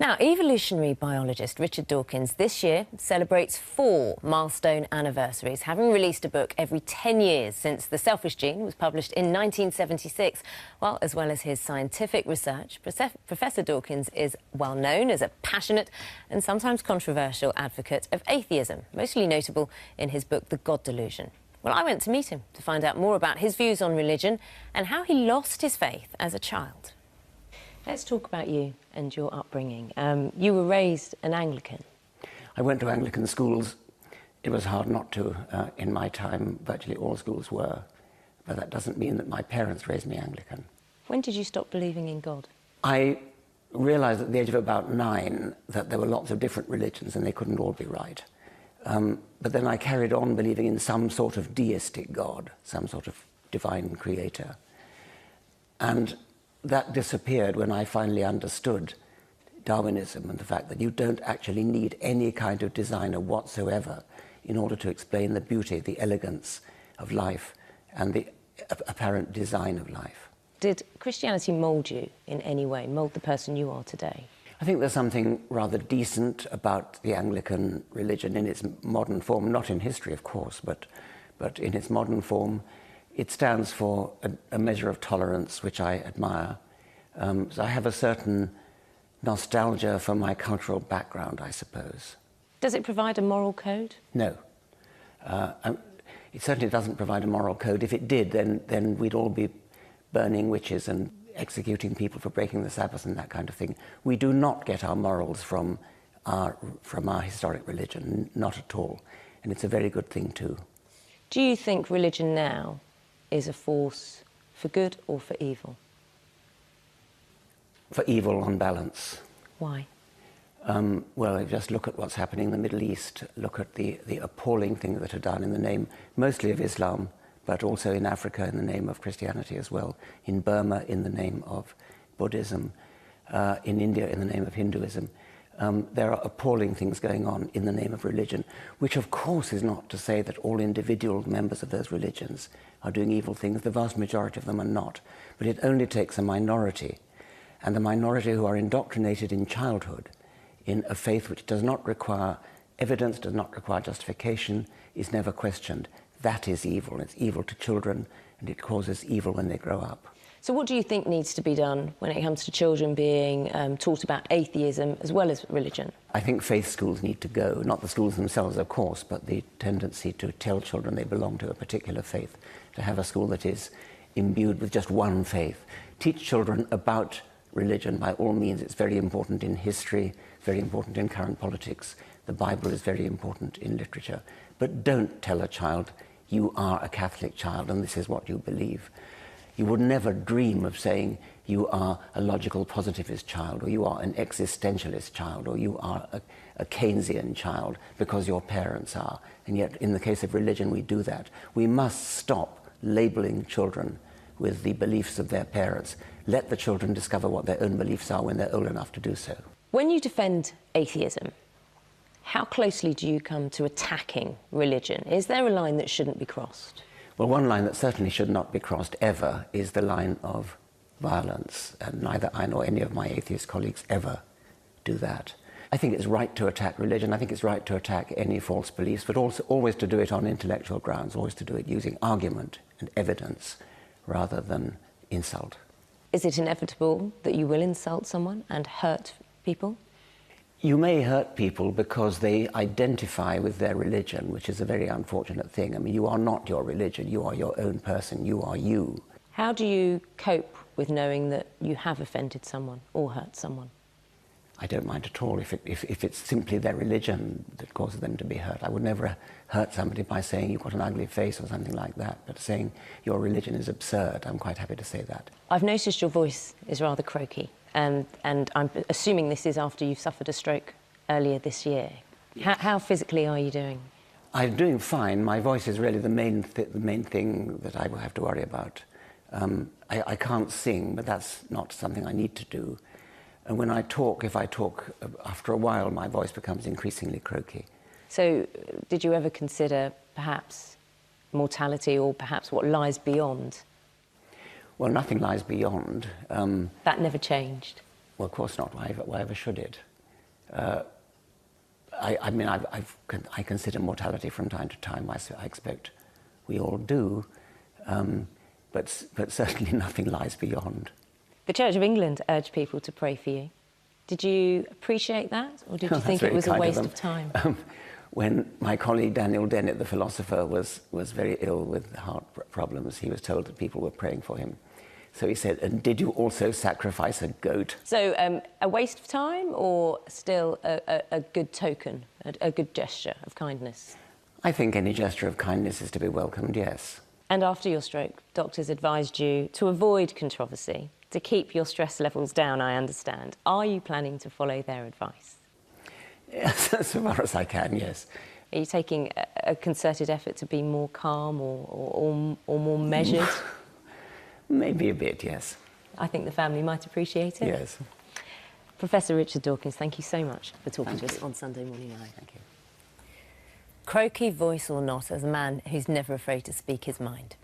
Now, evolutionary biologist Richard Dawkins this year celebrates 4 milestone anniversaries, having released a book every 10 years since The Selfish Gene was published in 1976. Well, as well as his scientific research, Professor Dawkins is well known as a passionate and sometimes controversial advocate of atheism, mostly notable in his book The God Delusion. Well, I went to meet him to find out more about his views on religion and how he lost his faith as a child. Let's talk about you and your upbringing. You were raised an Anglican. I went to Anglican schools. It was hard not to. In my time, virtually all schools were. But that doesn't mean that my parents raised me Anglican. When did you stop believing in God? I realised at the age of about 9 that there were lots of different religions and they couldn't all be right. But then I carried on believing in some sort of deistic God, some sort of divine creator. And that disappeared when I finally understood Darwinism and the fact that you don't actually need any kind of designer whatsoever in order to explain the beauty, the elegance of life and the apparent design of life. Did Christianity mould you in any way, mould the person you are today? I think there's something rather decent about the Anglican religion in its modern form, not in history, of course, but in its modern form. It stands for a measure of tolerance, which I admire. So I have a certain nostalgia for my cultural background, I suppose. Does it provide a moral code? No. It certainly doesn't provide a moral code. If it did, then we'd all be burning witches and executing people for breaking the Sabbath and that kind of thing. We do not get our morals from our historic religion, not at all. And it's a very good thing too. Do you think religion now is a force for good or for evil? For evil on balance. Why? Well, just look at what's happening in the Middle East. Look at the appalling things that are done in the name mostly of Islam, but also in Africa in the name of Christianity as well, in Burma in the name of Buddhism, in India in the name of Hinduism. There are appalling things going on in the name of religion, which of course is not to say that all individual members of those religions are doing evil things. The vast majority of them are not. But it only takes a minority, and the minority who are indoctrinated in childhood in a faith which does not require evidence, does not require justification, is never questioned. That is evil. It's evil to children, and it causes evil when they grow up. So what do you think needs to be done when it comes to children being taught about atheism as well as religion? I think faith schools need to go, not the schools themselves, of course, but the tendency to tell children they belong to a particular faith, to have a school that is imbued with just one faith. Teach children about religion by all means. It's very important in history, very important in current politics. The Bible is very important in literature. But don't tell a child, you are a Catholic child and this is what you believe. You would never dream of saying you are a logical positivist child, or you are an existentialist child, or you are a Keynesian child because your parents are. And yet, in the case of religion, we do that. We must stop labeling children with the beliefs of their parents. Let the children discover what their own beliefs are when they're old enough to do so. When you defend atheism, how closely do you come to attacking religion? Is there a line that shouldn't be crossed? Well, one line that certainly should not be crossed ever is the line of violence, and neither I nor any of my atheist colleagues ever do that. I think it's right to attack religion. I think it's right to attack any false beliefs, but also always to do it on intellectual grounds, always to do it using argument and evidence rather than insult. Is it inevitable that you will insult someone and hurt people? You may hurt people because they identify with their religion, which is a very unfortunate thing. I mean, you are not your religion, you are your own person, you are you. How do you cope with knowing that you have offended someone or hurt someone? I don't mind at all if it's simply their religion that causes them to be hurt. I would never hurt somebody by saying you've got an ugly face or something like that, but saying your religion is absurd, I'm quite happy to say that. I've noticed your voice is rather croaky. And I'm assuming this is after you suffered a stroke earlier this year. How physically are you doing? I'm doing fine. My voice is really the main thing that I will have to worry about. I can't sing, but that's not something I need to do. And when I talk, if I talk, after a while, my voice becomes increasingly croaky. So did you ever consider perhaps mortality or perhaps what lies beyond? Well, nothing lies beyond. That never changed? Well, of course not. Why ever should it? I mean, I consider mortality from time to time. I expect we all do, but certainly nothing lies beyond. The Church of England urged people to pray for you. Did you appreciate that, or did you think it was a waste of time? When my colleague Daniel Dennett, the philosopher, was very ill with heart problems, he was told that people were praying for him. So he said, "And did you also sacrifice a goat?" So a waste of time, or still a good token, a good gesture of kindness? I think any gesture of kindness is to be welcomed, yes. And after your stroke, doctors advised you to avoid controversy, to keep your stress levels down, I understand. Are you planning to follow their advice? Yes, as far as I can, yes. Are you taking a concerted effort to be more calm or more measured? Maybe a bit, yes. I think the family might appreciate it. Yes. Professor Richard Dawkins, thank you so much for talking to us on Sunday Morning Live. Thank you. Croaky voice or not, as a man who's never afraid to speak his mind.